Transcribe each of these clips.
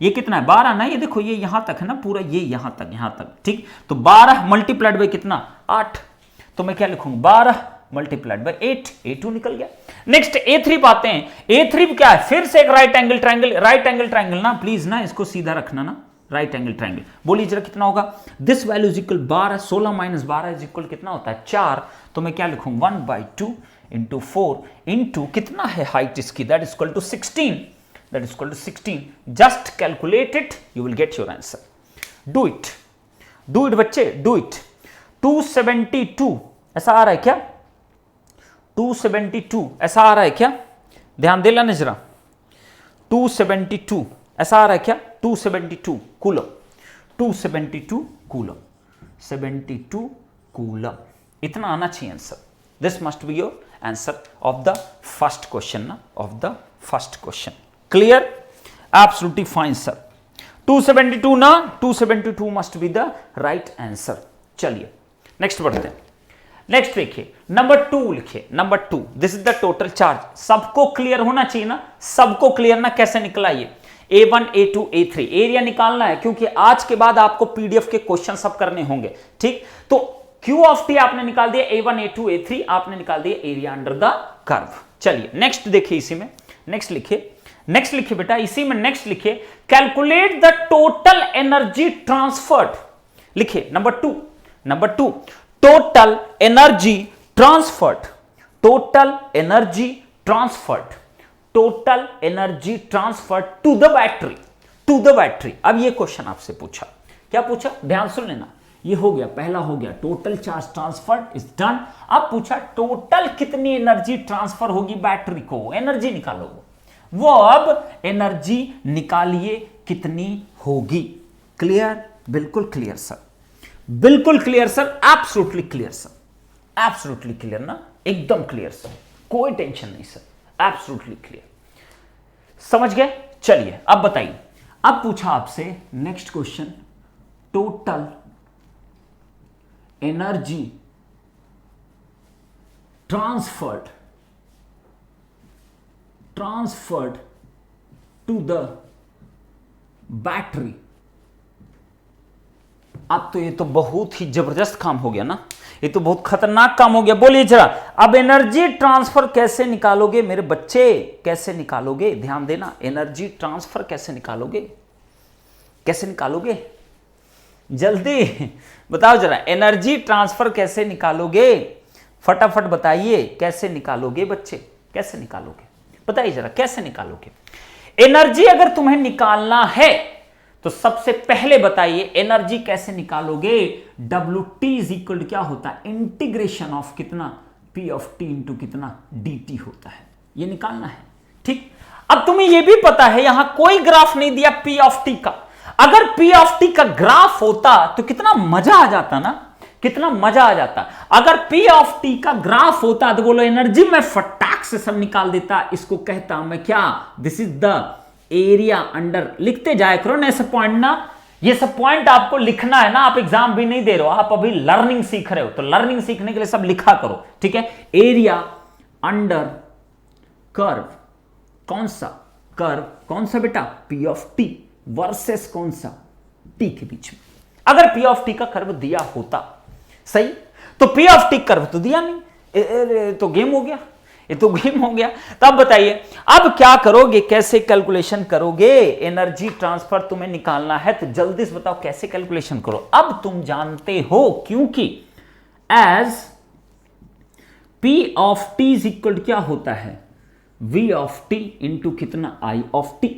ये कितना है 12 ना, ये देखो ये यहां तक है ना पूरा, ये यहां तक, ठीक। तो 12 मल्टीप्लाइड बाई कितना 8, तो मैं क्या लिखूंगा 12 मल्टीप्लाइड बाई 8, A2 निकल गया। नेक्स्ट A3 पाते हैं। A3 क्या है, फिर से एक राइट एंगल ट्राइंगल ना, प्लीज ना इसको सीधा रखना ना, राइट एंगल ट्राइंगल। बोलिए जरा कितना होगा, this value is equal 12, 16 minus 12 is equal कितना होता है 4, तो मैं क्या लिखूं 1/2 इंटू 4 इंटू कितना है हाइट इसकी, that is equal to 16, just calculate it, you will get your answer. Do it बच्चे, डू इट। 272 ऐसा आ रहा है क्या, 272 ऐसा आ रहा है क्या, ध्यान दे लेना जरा, 272 ऐसा आ रहा है क्या, 272 कूलम, 272 कूलम, 72 कूलम, इतना आना चाहिए answer. This must be your answer of the first question ना, of the first question. Clear, absolutely fine sir. 272 ना, 272 must be the right answer. चलिए नेक्स्ट बढ़ते हैं। नेक्स्ट देखिए नंबर 2 लिखिए, number 2, this is the total charge. सबको clear होना चाहिए ना, सबको क्लियर ना, कैसे निकला ये A1 A2 A3 एरिया निकालना है, क्योंकि आज के बाद आपको पीडीएफ के क्वेश्चन सब करने होंगे, ठीक। तो Q ऑफ T आपने निकाल दिया, A1 A2 A3 आपने निकाल दिया एरिया अंडर द कर्व। चलिए नेक्स्ट देखिए, इसी में नेक्स्ट लिखिए बेटा, इसी में नेक्स्ट लिखिए, calculate the total energy transferred. लिखिए number 2 total energy transferred, total energy transferred to the battery, अब ये क्वेश्चन आपसे पूछा, क्या पूछा, ध्यान सुन लेना। ये हो गया, पहला हो गया, total charge transferred is done. अब पूछा टोटल कितनी एनर्जी ट्रांसफर होगी बैटरी को, एनर्जी निकालो, वो अब एनर्जी निकालिए कितनी होगी। क्लियर, बिल्कुल क्लियर सर, बिल्कुल clear sir, absolutely clear sir, absolutely clear ना, एकदम क्लियर सर, कोई टेंशन नहीं सर, एब्सोल्युटली क्लियर, समझ गए। चलिए अब बताइए, अब पूछा आपसे next question, total energy transferred to the battery. अब तो ये तो बहुत ही जबरदस्त काम हो गया ना, ये तो बहुत खतरनाक काम हो गया। बोलिए जरा, अब एनर्जी ट्रांसफर कैसे निकालोगे मेरे बच्चे, कैसे निकालोगे, ध्यान देना, एनर्जी ट्रांसफर कैसे निकालोगे, जल्दी बताओ जरा, एनर्जी ट्रांसफर कैसे निकालोगे, फटाफट बताइए, कैसे निकालोगे बच्चे, कैसे निकालोगे, बताइए जरा कैसे निकालोगे। एनर्जी अगर तुम्हें निकालना है तो सबसे पहले बताइए एनर्जी कैसे निकालोगे। WT इज इक्वल क्या होता है, इंटीग्रेशन ऑफ कितना P ऑफ T इंटू कितना DT होता है, ये निकालना है, ठीक। अब तुम्हें यह भी पता है यहां कोई ग्राफ नहीं दिया P ऑफ T का, अगर P ऑफ T का ग्राफ होता तो कितना मजा आ जाता ना, कितना मजा आ जाता। अगर P ऑफ T का ग्राफ होता तो बोलो एनर्जी मैं फटाक से सब निकाल देता, इसको कहता मैं क्या, this is the area under, लिखते जाए करो ना ऐसे पॉइंट ना, ये सब पॉइंट आपको लिखना है ना, आप एग्जाम भी नहीं दे रहे हो, आप अभी लर्निंग सीख रहे हो, तो लर्निंग सीखने के लिए सब लिखा करो, ठीक है। एरिया अंडर कर्व, कौन सा कर्व, कौन सा बेटा, P ऑफ T वर्सेस कौन सा T के बीच में। अगर P ऑफ T का कर्व दिया होता, सही, तो P ऑफ T कर्व तो दिया नहीं, तो गेम हो गया, ये तो गेम हो गया। तो अब बताइए अब क्या करोगे, कैसे कैलकुलेशन करोगे, एनर्जी ट्रांसफर तुम्हें निकालना है तो जल्दी से बताओ कैसे कैलकुलेशन करो। अब तुम जानते हो, क्योंकि as P of T is equal क्या होता है, V ऑफ T इंटू कितना I ऑफ T,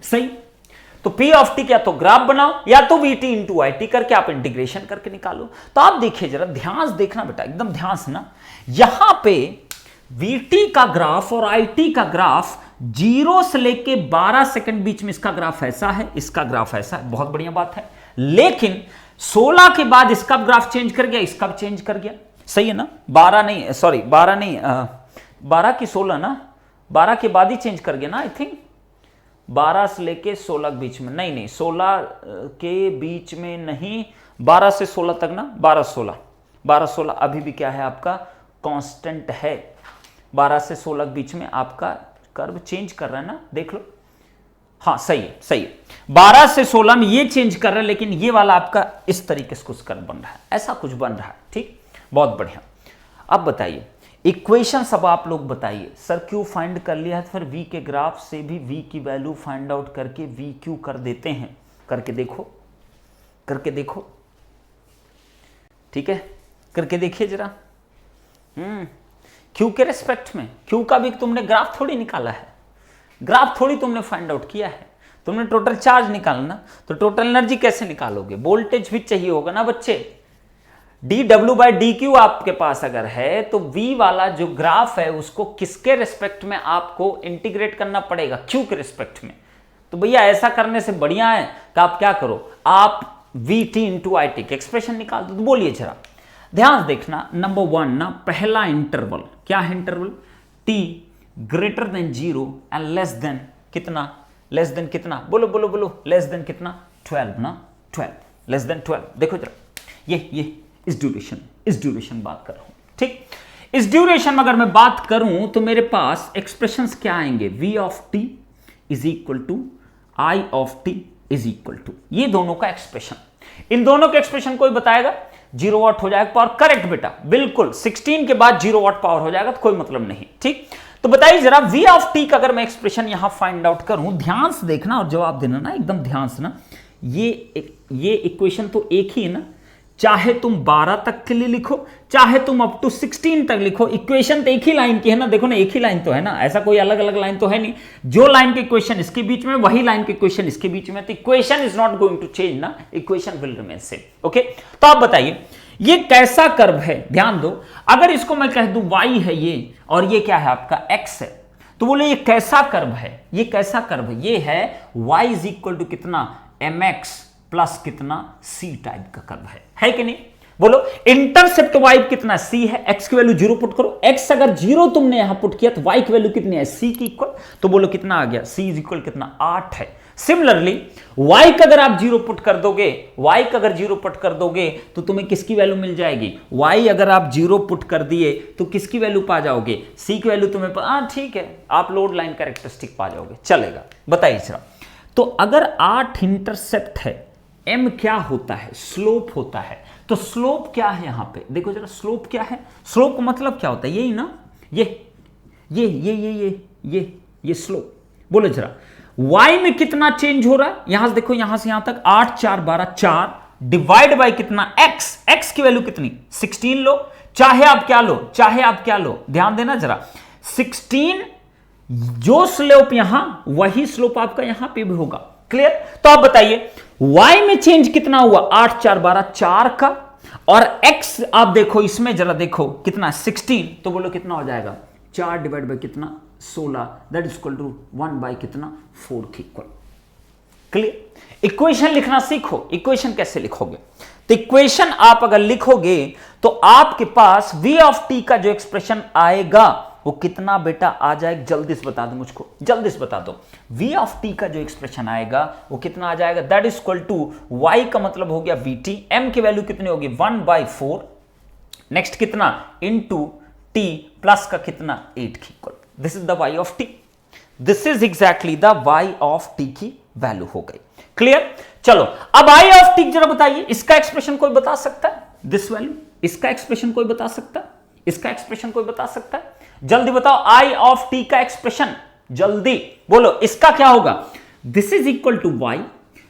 सही। तो P ऑफ T क्या तो ग्राफ बनाओ, या तो VT इंटू IT करके आप इंटीग्रेशन करके निकालो। तो आप देखिए जरा, ध्यान से देखना बेटा, एकदम ध्यान से ना, यहां पे VT का ग्राफ और IT का ग्राफ 0 से लेके 12 सेकंड बीच में इसका ग्राफ ऐसा है, इसका ग्राफ ऐसा है, बहुत बढ़िया बात है। लेकिन 16 के बाद इसका ग्राफ चेंज कर गया, इसका भी चेंज कर गया, सही है ना। 12 नहीं, सॉरी 12 नहीं, 12 की 16 ना, 12 के बाद ही चेंज कर गया ना, आई थिंक 12 से लेके 16 के बीच में, नहीं 16 के बीच में नहीं, 12 से 16 तक ना, 12-16 अभी भी क्या है आपका कांस्टेंट है। 12 से 16 के बीच में आपका कर्व चेंज कर रहा है ना, देख लो हाँ सही है, सही है। 12 से 16 में ये चेंज कर रहा है, लेकिन ये वाला आपका इस तरीके से कुछ कर बन रहा है, ऐसा कुछ बन रहा है। ठीक, बहुत बढ़िया। अब बताइए इक्वेशन सब आप लोग बताइए। सर क्यू फाइंड कर लिया है, फिर वी के ग्राफ से भी वी की वैल्यू फाइंड आउट करके वी क्यू कर देते हैं। करके देखो, करके देखो, ठीक है, करके देखिए जरा। क्यू के रेस्पेक्ट में, क्यू का भी तुमने ग्राफ थोड़ी निकाला है, ग्राफ थोड़ी तुमने फाइंड आउट किया है, तुमने टोटल चार्ज निकालना, तो टोटल एनर्जी कैसे निकालोगे? वोल्टेज भी चाहिए होगा ना बच्चे। dw/dq आपके पास अगर है तो v वाला जो ग्राफ है उसको किसके रिस्पेक्ट में आपको इंटीग्रेट करना पड़ेगा? q के रिस्पेक्ट में। तो भैया ऐसा करने से बढ़िया है कि आप क्या करो, आप vt इंटू आई टी के एक्सप्रेशन निकाल दो। तो बोलिए जरा, ध्यान से देखना। नंबर 1 ना, पहला इंटरवल क्या है? Interval t greater than 0 and less than कितना? लेस देन कितना? बोलो बोलो बोलो, लेस देन कितना? 12 ना, 12, लेस देन 12। देखो जरा, ये इस ड्यूरेशन बात कर रहा हूं। ठीक, इस ड्यूरेशन में अगर मैं बात करूं तो मेरे पास एक्सप्रेशंस क्या आएंगे? v of t is equal to i of t is equal to, ये दोनों का एक्सप्रेशन। इन दोनों के एक्सप्रेशन कोई बताएगा? 0 वाट हो जाएगा पावर। करेक्ट बेटा, बिल्कुल 16 के बाद 0 वाट पावर हो जाएगा तो कोई मतलब नहीं। ठीक, तो बताइए जरा v ऑफ t का अगर मैं एक्सप्रेशन यहां फाइंड आउट करूं, ध्यान से देखना और जवाब देना ना, एकदम ध्यान से ना। ये इक्वेशन तो एक ही है ना, चाहे तुम 12 तक के लिए लिखो, चाहे तुम अप टू 16 तक लिखो, इक्वेशन तो एक ही लाइन की है ना। देखो ना, एक ही लाइन तो है ना, ऐसा कोई अलग अलग लाइन तो है नहीं। जो लाइन के इक्वेशन इसके बीच में, वही लाइन के इक्वेशन इसके बीच में, तो equation is not going to change ना, equation will remain same. Okay, तो आप बताइए ये कैसा कर्व है? ध्यान दो, अगर इसको मैं कह दूं y है ये, और ये क्या है आपका x है, तो बोले ये कैसा कर्व है? ये कैसा कर्व है? ये है y इज इक्वल टू कितना? mx प्लस कितना? c टाइप का कर्व है कि नहीं? बोलो इंटरसेप्ट y कितना? c है। x की वैल्यू 0 पुट करो, x अगर 0 तुमने यहां पुट किया तो y की वैल्यू कितनी है? c की इक्वल। तो बोलो कितना आ गया? c इज इक्वल कितना? 8 है। सिमिलरली y का अगर आप 0 पुट कर दोगे, y का अगर 0 पुट कर दोगे तो तुम्हें किसकी वैल्यू मिल जाएगी? y अगर आप 0 पुट कर दिए तो किसकी वैल्यू पा जाओगे? c की वैल्यू तुम्हें ठीक है, आप लोड लाइन कैरेक्टरिस्टिक पा जाओगे, चलेगा। बताइए जरा, तो अगर 8 इंटरसेप्ट है, m क्या होता है? स्लोप होता है। तो स्लोप क्या है यहां पे? देखो जरा, स्लोप क्या है? स्लोप का मतलब क्या होता है? यही ना, ये स्लोप। बोलो जरा, y में कितना चेंज हो रहा है? यहां से देखो, यहां से यहां तक 8 4 12 4 डिवाइड बाय कितना? x की वैल्यू कितनी? 16 लो, चाहे आप क्या लो, चाहे आप क्या लो, ध्यान देना जरा। 16 जो स्लोप यहां, वही स्लोप आपका यहां पे भी होगा। क्लियर? तो आप बताइए y में चेंज कितना हुआ? 8 4 12 4 का, और x आप देखो इसमें जरा देखो कितना? 16। तो बोलो कितना हो जाएगा? 4 डिवाइड बाय कितना? 16, that is equal to 1 by कितना? 4 के इक्वल। क्लियर? इक्वेशन लिखना सीखो। इक्वेशन कैसे लिखोगे? तो इक्वेशन आप अगर लिखोगे तो आपके पास v ऑफ t का जो एक्सप्रेशन आएगा वो कितना बेटा आ जाएगा? जल्दी से बता दो मुझको, जल्दी से बता दो। v ऑफ t का जो एक्सप्रेशन आएगा वो कितना आ जाएगा? That is equal to y का मतलब हो गया vt, m की वैल्यू कितनी होगी? 1/4, नेक्स्ट कितना? इनटू t प्लस का कितना? 8 की equal. This is the y of t, this is exactly the y of t की वैल्यू हो गई। क्लियर? चलो अब i ऑफ t जरा बताइए, इसका एक्सप्रेशन कोई बता सकता है? दिस वैल्यू, इसका एक्सप्रेशन कोई बता सकता है? इसका एक्सप्रेशन कोई बता सकता है? जल्दी बताओ, i ऑफ t का एक्सप्रेशन, जल्दी बोलो, इसका क्या होगा? This is equal to y,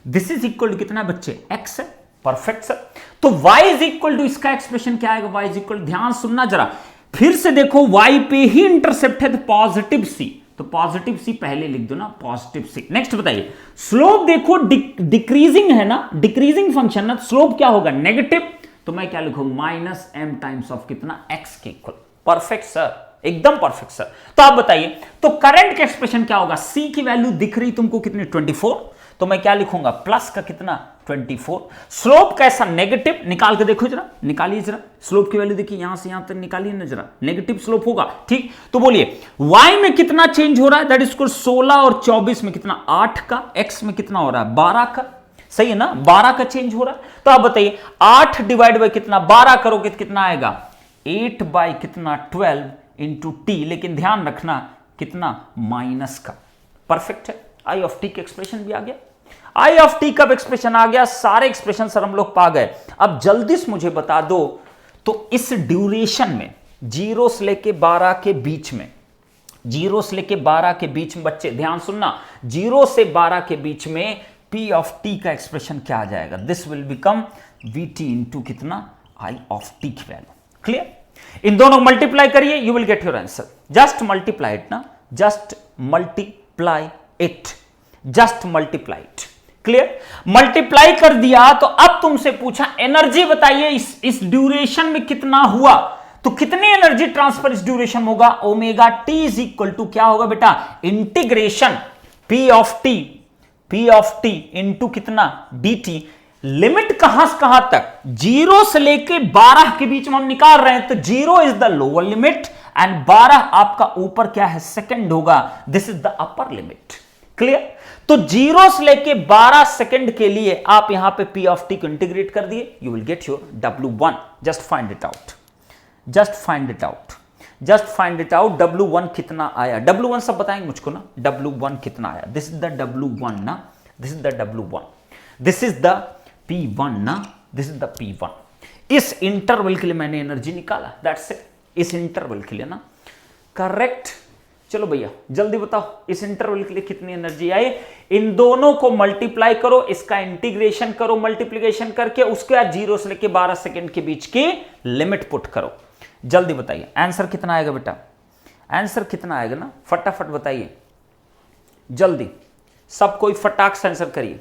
this is equal to कितना बच्चे? x है। Perfect sir. तो y इज इक्वल टू, इसका एक्सप्रेशन क्या आएगा? y इज इक्वल, ध्यान सुनना जरा, फिर से देखो, y पे ही इंटरसेप्ट है तो पॉजिटिव c, तो पॉजिटिव c पहले लिख दो ना, पॉजिटिव c। नेक्स्ट बताइए, स्लोप देखो डिक्रीजिंग है ना, डिक्रीजिंग फंक्शन ना, स्लोप क्या होगा? नेगेटिव। तो मैं क्या लिखूंगा? माइनस m टाइम्स ऑफ कितना? x के इक्वल। परफेक्ट सर, एकदम परफेक्ट सर। तो आप बताइए, तो करंट का एक्सप्रेशन क्या होगा? c की वैल्यू दिख रही तुमको कितनी? 24, तो मैं क्या लिखूंगा? प्लस का कितना? 24। स्लोप कैसा? नेगेटिव। निकाल के देखो जरा, निकालिए जरा, स्लोप की वैल्यू देखिए, यहां से यहां तक निकालिए ना जरा, नेगेटिव स्लोप होगा। ठीक, तो बोलिए y में कितना चेंज हो रहा है? दैट इज इक्वल 16 और 24 में कितना? 8 का। x में कितना हो रहा है? 12 का। सही है ना, 12 का चेंज हो रहा है। तो आप बताइए 8 डिवाइड बाय कितना? 12 करोगे तो कितना आएगा? 8 बाय कितना? 12 इंटू टी, लेकिन ध्यान रखना कितना? माइनस का। परफेक्ट है। आई ऑफ टी का एक्सप्रेशन भी आ गया। आई ऑफ टी कब एक्सप्रेशन आ गया, सारे एक्सप्रेशन सर हम लोग पा गए। अब जल्दी से मुझे बता दो, तो इस ड्यूरेशन में 0 से लेके 12 के बीच में, 0 से लेके 12 के बीच में बच्चे ध्यान सुनना, 0 से 12 के बीच में P ऑफ टी का एक्सप्रेशन क्या आ जाएगा, this will become VT into कितना, आई ऑफ टी की वैल्यू। क्लियर? इन दोनों मल्टीप्लाई करिए, you will get your answer. Just multiply it ना, just multiply it, just multiply it. Clear? Multiply कर दिया तो अब तुमसे पूछा एनर्जी बताइए इस ड्यूरेशन में कितना हुआ, तो कितनी एनर्जी ट्रांसफर इस ड्यूरेशन में होगा, omega T is equal to क्या होगा बेटा, integration P of T into कितना dt। लिमिट कहां से कहां तक, 0 से लेके 12 के बीच में हम निकाल रहे हैं, तो 0 is the lower limit and 12 आपका ऊपर क्या है, सेकंड होगा, this is the upper limit. Clear? तो 0 से लेके 12 सेकंड के लिए आप यहां पे P ऑफ टी को इंटीग्रेट कर दिए, you will get your W1। Just find it out, just find it out, just find it out. W1 कितना आया, W1 सब बताएंगे मुझको ना, W1 कितना आया, दिस इज द W1 ना, this is the W1, this is the P1 ना, दिस इज द P1। इस इंटरवल के लिए मैंने एनर्जी निकाला, दैट्स इट, इस इंटरवल के लिए ना, करेक्ट। चलो भैया जल्दी बताओ, इस इंटरवल के लिए कितनी एनर्जी आई, इन दोनों को मल्टीप्लाई करो, इसका इंटीग्रेशन करो मल्टीप्लीकेशन करके, उसके बाद 0 से लेके 12 सेकंड के बीच की लिमिट पुट करो। जल्दी बताइए आंसर कितना आएगा बेटा, आंसर कितना आएगा ना, फटाफट बताइए जल्दी, सब कोई फटाक से आंसर करिए,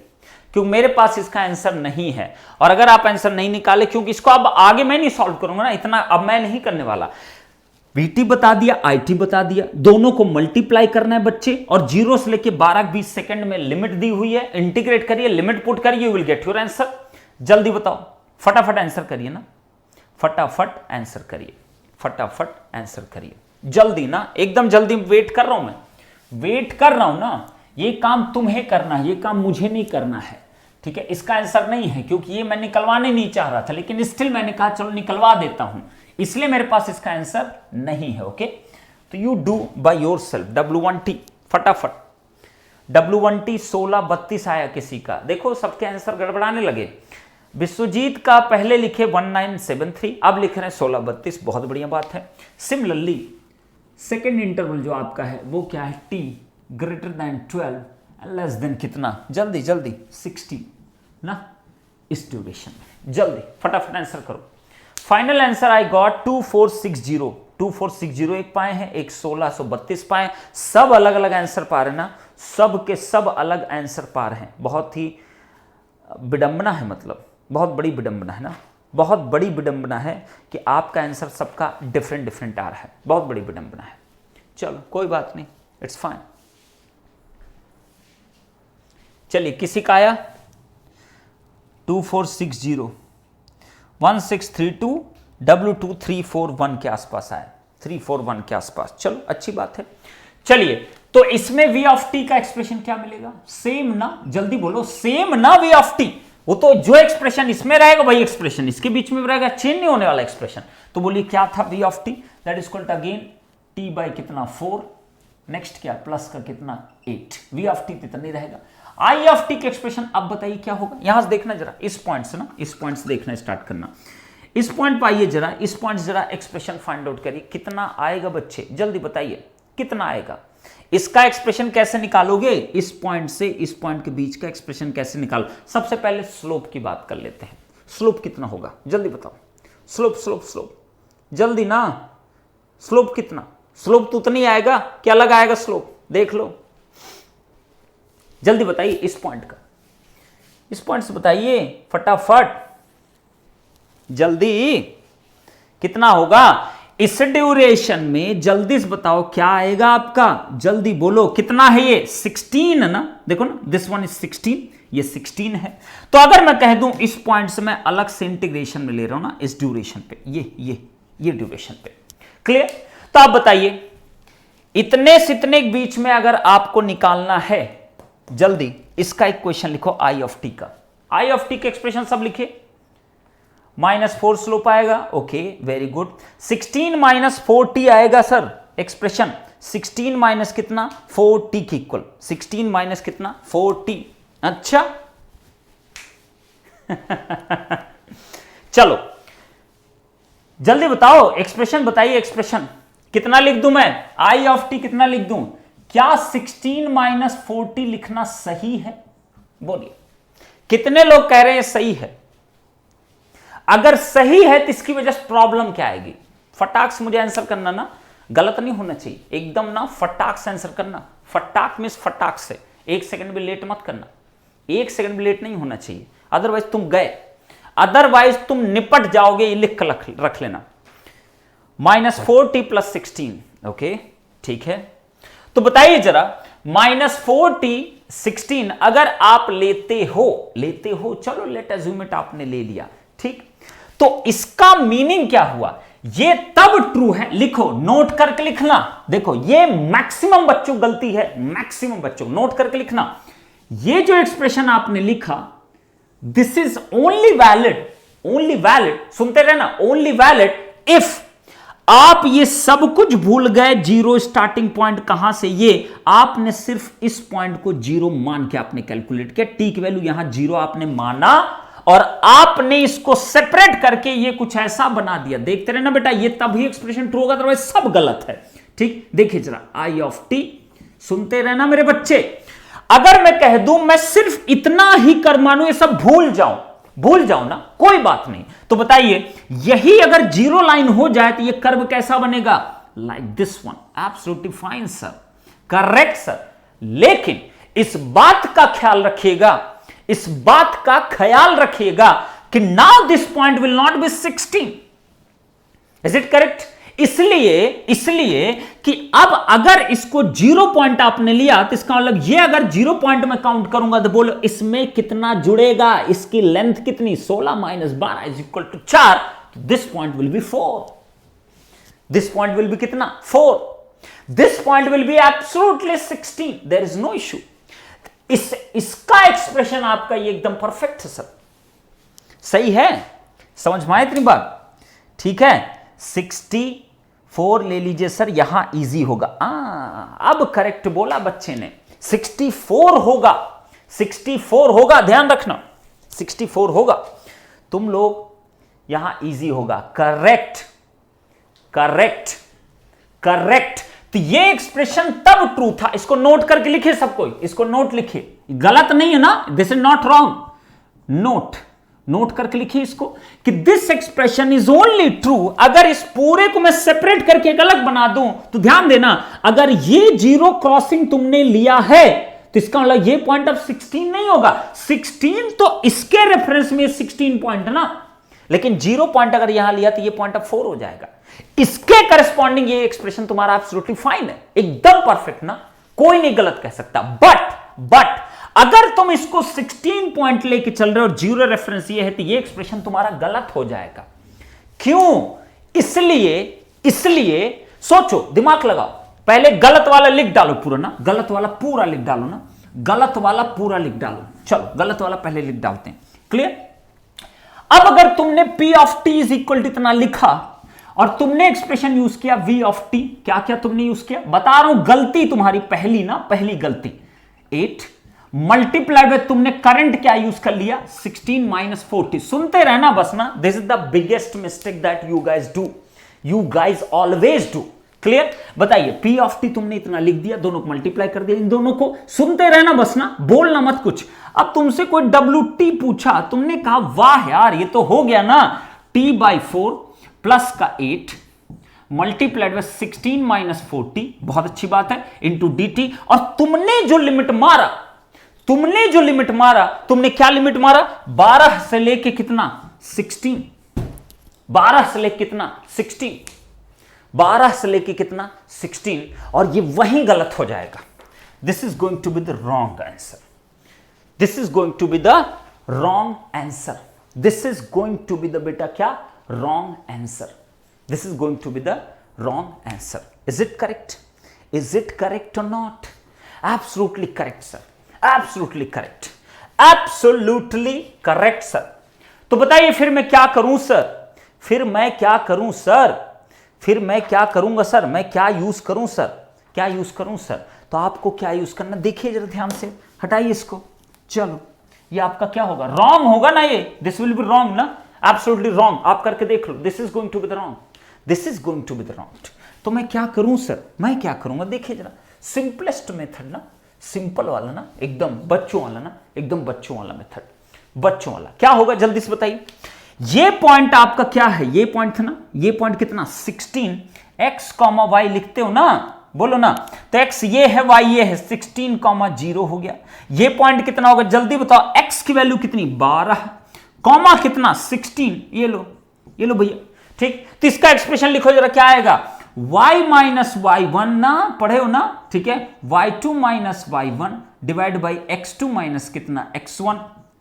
क्योंकि मेरे पास इसका आंसर नहीं है। और अगर आप आंसर नहीं निकाले, क्योंकि इसको अब आगे मैं नहीं सॉल्व करूंगा ना, इतना अब मैं नहीं करने वाला। VT बता दिया, IT बता दिया, दोनों को मल्टीप्लाई करना है बच्चे, और 0 से लेके 12-20 सेकंड में लिमिट दी हुई है, इंटीग्रेट करिए, लिमिट पुट करिए, you will get your answer. जल्दी बताओ, फटाफट आंसर करिए ना, फटाफट आंसर करिए, फटाफट आंसर करिए, जल्दी ना, एकदम जल्दी, वेट कर रहा हूं मैं, वेट कर रहा हूं ना, ये काम तुम्हें करना है, ये काम मुझे नहीं करना है, ठीक है। इसका आंसर नहीं है क्योंकि ये मैं निकलवाने नहीं चाह रहा था, लेकिन स्टिल मैंने कहा चलो निकलवा देता हूं, इसलिए मेरे पास इसका आंसर नहीं है। ओके, तो you do by yourself. W1T फटाफट, W1T 1632 आया किसी का, देखो सबके आंसर गड़बड़ाने लगे। विश्वजीत का पहले लिखे 1973, अब लिख रहे हैं 1632, बहुत बढ़िया बात है। सिमिलरली सेकेंड इंटरवल जो आपका है वो क्या है, T greater than 12 less than कितना, जल्दी जल्दी 60 ना, इस ड्यूरेशन में जल्दी फटाफट आंसर करो। फाइनल आंसर आई गॉट 2460, 2460 एक पाए हैं, एक 1632 पाए, सब अलग अलग आंसर पा रहे ना, सब के सब अलग आंसर पा रहे हैं। बहुत ही विडंबना है, मतलब बहुत बड़ी विडंबना है ना, बहुत बड़ी विडंबना है कि आपका आंसर सबका डिफरेंट डिफरेंट आ रहा है, बहुत बड़ी विडंबना है। चलो कोई बात नहीं, इट्स फाइन। चलिए किसी का आया 2460, 1632, W2341 के आसपास आया, 341 के आसपास, चलो अच्छी बात है। चलिए तो इसमें V ऑफ टी का एक्सप्रेशन क्या मिलेगा, सेम ना, जल्दी बोलो, सेम ना V ऑफ टी, वो तो जो एक्सप्रेशन इसमें रहेगा वही एक्सप्रेशन इसके बीच में रहेगा, चेंज नहीं होने वाला एक्सप्रेशन। तो बोलिए क्या था V of T, that is equal to again T by कितना 4, नेक्स्ट क्या प्लस का कितना 8, V ऑफ टी इतना ही रहेगा। I ऑफ टी के एक्सप्रेशन अब बताइए क्या होगा, यहां से देखना जरा, इस पॉइंट से ना, इस पॉइंट से देखना स्टार्ट करना, इस पॉइंट पर आइए जरा, इस पॉइंट से जरा एक्सप्रेशन फाइंड आउट करिए, कितना आएगा बच्चे, जल्दी बताइए कितना आएगा। इसका एक्सप्रेशन कैसे निकालोगे, इस पॉइंट से इस पॉइंट के बीच का एक्सप्रेशन कैसे निकालो। सबसे पहले स्लोप की बात कर लेते हैं, स्लोप कितना होगा जल्दी बताओ, स्लोप स्लोप स्लोप, जल्दी ना, स्लोप कितना, स्लोप तो उतना ही आएगा, क्या अलग आएगा स्लोप, देख लो जल्दी बताइए, इस पॉइंट का, इस पॉइंट से बताइए फटाफट, जल्दी कितना होगा इस ड्यूरेशन में, जल्दी से बताओ क्या आएगा आपका, जल्दी बोलो कितना है ये 16 ना, देखो ना दिस वन इज 16, ये 16 है। तो अगर मैं कह दूं इस पॉइंट से मैं अलग से इंटीग्रेशन में ले रहा हूं ना, इस ड्यूरेशन पे, ये ड्यूरेशन पे, क्लियर। तो आप बताइए इतने से इतने के बीच में अगर आपको निकालना है, जल्दी इसका एक क्वेश्चन लिखो I ऑफ टी का, I ऑफ टी के एक्सप्रेशन सब लिखे, -4 स्लोप आएगा, ओके वेरी गुड। 16 -4t आएगा सर एक्सप्रेशन, 16 माइनस कितना 4t की इक्वल, 16 माइनस कितना 4t। अच्छा चलो जल्दी बताओ, एक्सप्रेशन बताइए, एक्सप्रेशन कितना लिख दूं मैं, आई ऑफ टी कितना लिख दूं? क्या 16 माइनस 4t लिखना सही है? बोलिए कितने लोग कह रहे हैं सही है? अगर सही है तो इसकी वजह से प्रॉब्लम क्या आएगी? फटाक से मुझे आंसर करना ना, गलत नहीं होना चाहिए, एकदम ना फटाक से आंसर करना। फटाक मींस फटाक से, 1 सेकंड भी लेट मत करना, 1 सेकंड भी लेट नहीं होना चाहिए, अदरवाइज तुम गए, अदरवाइज तुम निपट जाओगे। ये लिख कर रख लेना, -4t + 16। ओके ठीक है, तो बताइए जरा, -4t 16 अगर आप लेते हो, चलो लेट अज्यूम इट, आपने ले लिया, ठीक, तो इसका मीनिंग क्या हुआ? ये तब ट्रू है, लिखो, नोट करके लिखना। देखो ये मैक्सिमम बच्चों गलती है, मैक्सिमम बच्चों, नोट करके लिखना। ये जो एक्सप्रेशन आपने लिखा, दिस इज ओनली वैलिड, सुनते रहना, ओनली वैलिड इफ आप ये सब कुछ भूल गए, जीरो स्टार्टिंग पॉइंट कहां से, ये आपने सिर्फ इस पॉइंट को जीरो मान के आपने कैलकुलेट किया, टी की वैल्यू यहां जीरो आपने माना और आपने इसको सेपरेट करके ये कुछ ऐसा बना दिया। देखते रहना बेटा, ये तभी एक्सप्रेशन ट्रू होगा, अदरवाइज सब गलत है। ठीक, देखिए जरा, आई ऑफ टी, सुनते रहना मेरे बच्चे। अगर मैं कह दूं मैं सिर्फ इतना ही कर मानू, ये सब भूल जाऊं ना, कोई बात नहीं, तो बताइए यही अगर जीरो लाइन हो जाए तो ये कर्व कैसा बनेगा? Like this one. Absolutely fine sir, correct sir. लेकिन इस बात का ख्याल रखिएगा, कि now this point will not be 16। Is it correct? इसलिए कि अब अगर इसको 0 पॉइंट आपने लिया तो इसका मतलब ये अगर 0 पॉइंट में काउंट करूंगा तो बोलो इसमें कितना जुड़ेगा, इसकी लेंथ कितनी, 16 - 12 = 4। This point will be 4, this point will be कितना 4, this point will be absolutely 16, there is no issue. इसका एक्सप्रेशन आपका ये एकदम परफेक्ट है सर, सही है, समझ में आए इतनी बात? ठीक है, 64 ले लीजिए सर, यहां इजी होगा। अब करेक्ट बोला बच्चे ने, 64 होगा, ध्यान रखना, 64 होगा, तुम लोग यहां इजी होगा। करेक्ट। तो ये एक्सप्रेशन तब ट्रू था, इसको नोट करके लिखिए सब कोई, इसको नोट लिखिए, गलत नहीं है ना, this is not wrong, note करके लिखिए इसको, कि this expression is only true. अगर इस पूरे को मैं सेपरेट करके एक अलग बना दूं तो ध्यान देना, अगर ये जीरो क्रॉसिंग तुमने लिया है तो इसका मतलब ये पॉइंट अब 16 नहीं होगा। 16 तो इसके रेफरेंस में 16 पॉइंट है ना, लेकिन 0 पॉइंट अगर यहां लिया तो ये पॉइंट अब 4 हो जाएगा। इसके करस्पॉन्डिंग ये एक्सप्रेशन तुम्हारा एब्सोल्युटली फाइन है, एकदम परफेक्ट ना, कोई नहीं गलत कह सकता। बट अगर तुम इसको 16 पॉइंट लेके चल रहे हो और 0 रेफरेंस ये है तो ये एक्सप्रेशन तुम्हारा गलत हो जाएगा। क्यों? इसलिए सोचो, दिमाग लगाओ, पहले गलत वाला लिख डालो पूरा ना, गलत वाला पूरा लिख डालो ना, गलत वाला पूरा लिख डालो। चलो गलत वाला पहले लिख डालते हैं, क्लियर? अब अगर तुमने P of T is equal to इतना लिखा और तुमने एक्सप्रेशन यूज किया V ऑफ T, क्या क्या तुमने यूज किया बता रहा हूं, गलती तुम्हारी पहली गलती, 8 मल्टीप्लाइड में तुमने करंट क्या यूज कर लिया, 16 - 40। सुनते रहना बस ना, this is the biggest mistake that you guys always do. Clear? बताइए, P ऑफ T तुमने इतना लिख दिया, दोनों को मल्टीप्लाई कर दिया, इन दोनों को, सुनते रहना बस ना, बोलना मत कुछ। अब तुमसे कोई WT पूछा, तुमने कहा वाह यार ये तो हो गया ना, T/4 प्लस का 8 मल्टीप्लाइड में 16 - 40, बहुत अच्छी बात है, इंटू dt। और तुमने जो लिमिट मारा, तुमने क्या लिमिट मारा, 12 से लेके कितना 16, 12 से लेके कितना 16, 12 से लेके कितना 16, और ये वहीं गलत हो जाएगा। This is going to be the wrong answer, this is going to be the wrong answer, this is going to be the बेटा क्या, wrong answer, this is going to be the wrong answer. Is it correct और not? Absolutely correct sir, absolutely correct sir. तो बताइए फिर मैं क्या करूं sir, मैं क्या करूंगा सर, मैं क्या यूज करूं सर? क्या यूज करूं सर? तो आपको क्या यूज करना, देखिए जरा ध्यान से, हटाइए इसको। चलो ये आपका क्या होगा, रॉन्ग होगा ना, ये दिस विल बी रॉन्ग ना, एब्सोल्युटली रॉन्ग। आप करके देख लो, this is going to be the wrong, this is going to be the wrong. तो मैं क्या करूं सर, मैं क्या करूंगा, देखिए जरा, सिंपलेस्ट मेथड ना, सिंपल वाला ना, एकदम बच्चों वाला ना, एकदम बच्चों वाला मेथड, बच्चों वाला। क्या होगा जल्दी से बताइए। ये पॉइंट आपका क्या है, ये पॉइंट था ना, ये पॉइंट कितना 16, x कॉमा वाई लिखते हो ना, बोलो ना, तो x ये है, y ये है, 16 कॉमा 0 हो गया। ये पॉइंट कितना होगा जल्दी बताओ, x की वैल्यू कितनी 12, कॉमा कितना 16, ये लो भैया, ठीक। तो इसका एक्सप्रेशन लिखो जरा, क्या आएगा, y माइनस y1 ना, पढ़े हो ना, ठीक है, y2 minus y1 divide by x2 minus कितना x1,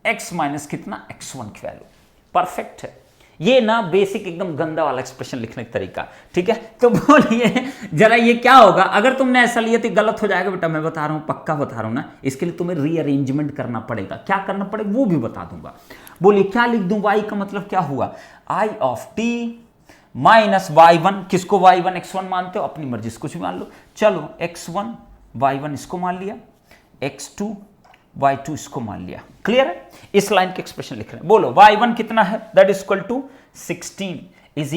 x माइनस कितना x1 की वैल्यू। परफेक्ट है ये ना, बेसिक एकदम गंदा वाला एक्सप्रेशन लिखने का तरीका, ठीक है। तो बोलिए जरा ये क्या होगा, अगर तुमने ऐसा लिया तो गलत हो जाएगा बेटा, मैं बता रहा हूं, पक्का बता रहा हूं ना, इसके लिए तुम्हें रीअरेंजमेंट करना पड़ेगा, क्या करना पड़ेगा वो भी बता दूंगा। बोलिए क्या लिख दूं, y का मतलब क्या हुआ, i of t minus y1, किसको y1 x1 मानते हो, अपनी मर्जी से कुछ भी मान लो, चलो x1 y1 इसको मान लिया, x2 y2 इसको मान लिया, क्लियर है। इस लाइन के एक्सप्रेशन लिख रहे हैं, बोलो y1 कितना है, that is equal to 16 is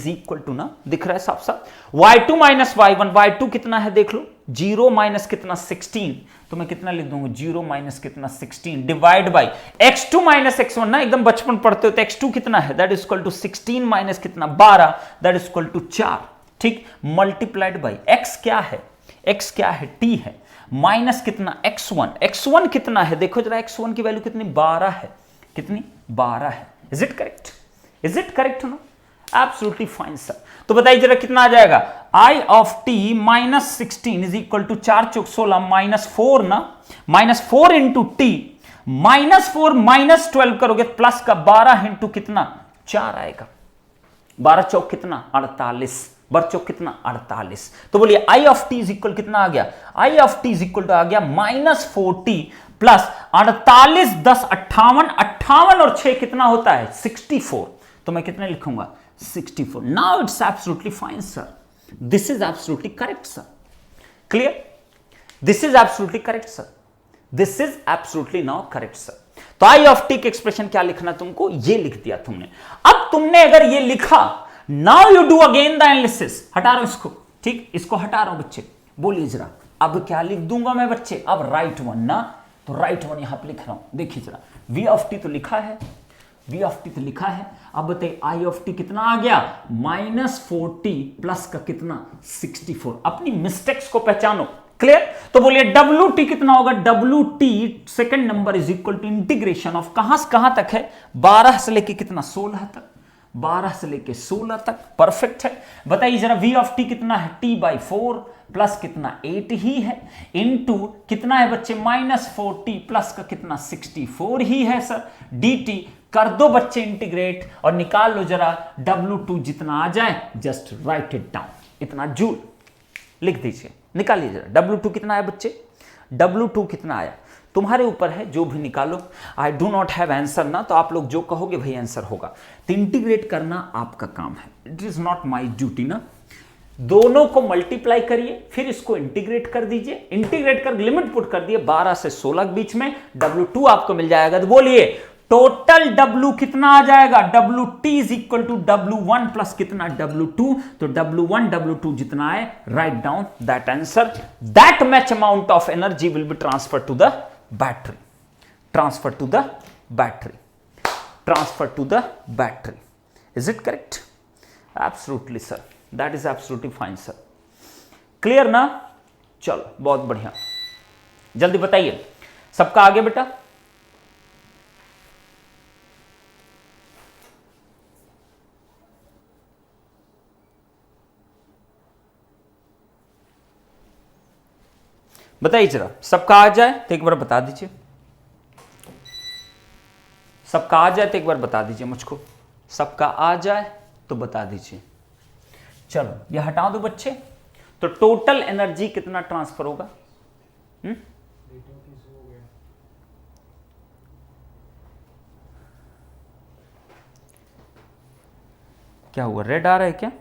equal to ना, दिख रहा है साफ साफ, y2 माइनस y1, y2 कितना है देख लो, 0 माइनस कितना 16, तो मैं कितना लिख दूंगा 0 माइनस कितना 16 divide by x2 minus x1 ना, एकदम बचपन पढ़ते हो तो x2 कितना है, that is equal to 16 minus कितना 12, दैट इज इक्वल टू 4, ठीक, मल्टीप्लाइड बाई x क्या है, x क्या है, t है, माइनस कितना x1 कितना है, देखो जरा x1 की वैल्यू कितनी 12 है, कितनी 12 है, इज इट करेक्ट ना, एब्सोल्युटली फाइन सर। तो बताइए जरा कितना आ जाएगा, i of t minus 16 is equal to 4 चौक 16 माइनस 4 ना, minus 4 into t, minus 4 minus 12 करोगे प्लस का 12 इंटू कितना 4 आएगा, 12 चौक कितना 48, 12 चौक कितना 48। तो बोलिए i of t is equal कितना आ गया, i of t is equal to आ गया माइनस 4t प्लस 48 10 58, 58 और 6 कितना होता है 64, तो मैं कितने लिखूंगा 64। Now it's absolutely fine sir, this is absolutely correct sir, clear, this is absolutely correct sir, this is absolutely now correct sir. तो आई ऑफ टी का एक्सप्रेशन क्या लिखना तुमको, ये लिख दिया तुमने। अब तुमने अगर ये लिखा, now you do again the analysis, हटा रहा हूं इसको, ठीक, इसको हटा रहा हूं बच्चे, बोलिए जरा अब क्या लिख दूंगा मैं बच्चे, अब राइट वन ना, तो राइट वन यहां पे लिख रहा हूं, देखिए जरा, v ऑफ टी तो लिखा है, v ऑफ टी तो लिखा है, अब बताइए आई ऑफ टी कितना आ गया माइनस 40 प्लस का कितना 64, अपनी मिस्टेक्स को पहचानो, क्लियर। तो बोलिए डब्ल्यू टी कितना होगा, W T second number is equal to integration of कहां से कहां तक है, 12 से लेके कितना 16 तक, 12 से लेके 16 तक, परफेक्ट है। बताइए जरा v ऑफ टी कितना है, t बाई 4 प्लस कितना 8 ही है, इनटू कितना है बच्चे माइनस 40 प्लस का कितना 64 ही है सर, dt कर दो बच्चे इंटीग्रेट और निकाल लो जरा W2 जितना आ जाए, जस्ट राइट इट डाउन, इतना जूल लिख दीजिए, निकालिए जरा W2 कितना आया बच्चे, W2 कितना आया तुम्हारे ऊपर है, जो भी निकालो, I do not have answer ना, तो आप लोग जो कहोगे भाई आंसर होगा, तो इंटीग्रेट करना आपका काम है, it is not my duty ना। दोनों को मल्टीप्लाई करिए, फिर इसको इंटीग्रेट कर दीजिए, इंटीग्रेट कर लिमिट पुट कर दिए 12 से 16 के बीच में, W2 आपको मिल जाएगा। तो बोलिए टोटल W कितना आ जाएगा, WT is equal to W1 plus कितना W2, तो W1 W2 जितना है, right down that answer, that much amount of energy will be transfer to the battery, transfer to the battery, transfer to the battery, is it correct, absolutely sir, that is absolutely fine sir, clear ना। चलो बहुत बढ़िया, जल्दी बताइए सबका आगे बेटा, बताइए जरा, सबका आ जाए तो एक बार बता दीजिए, सबका आ जाए तो एक बार बता दीजिए मुझको, सबका आ जाए तो बता दीजिए। चलो ये हटा दो बच्चे, तो टोटल एनर्जी कितना ट्रांसफर होगा, क्या हुआ, रेड आ रहा है क्या?